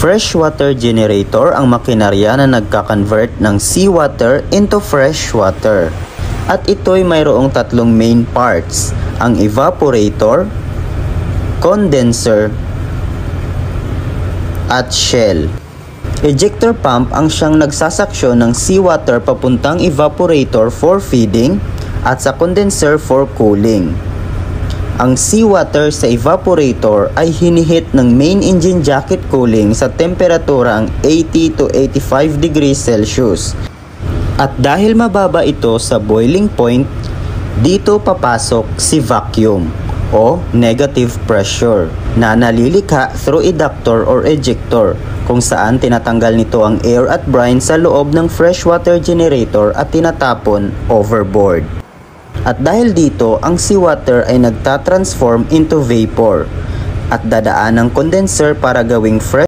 Freshwater generator ang makinarya na nagka-convert ng seawater into freshwater. At ito'y mayroong tatlong main parts, ang evaporator, condenser, at shell. Ejector pump ang siyang nagsasaksyon ng seawater papuntang evaporator for feeding at sa condenser for cooling. Ang seawater sa evaporator ay hinihit ng main engine jacket cooling sa temperaturang 80 to 85 degrees Celsius. At dahil mababa ito sa boiling point, dito papasok si vacuum o negative pressure na nalilikha through eductor or ejector kung saan tinatanggal nito ang air at brine sa loob ng freshwater generator at tinatapon overboard. At dahil dito, ang seawater ay nagtatransform into vapor at dadaan ng condenser para gawing fresh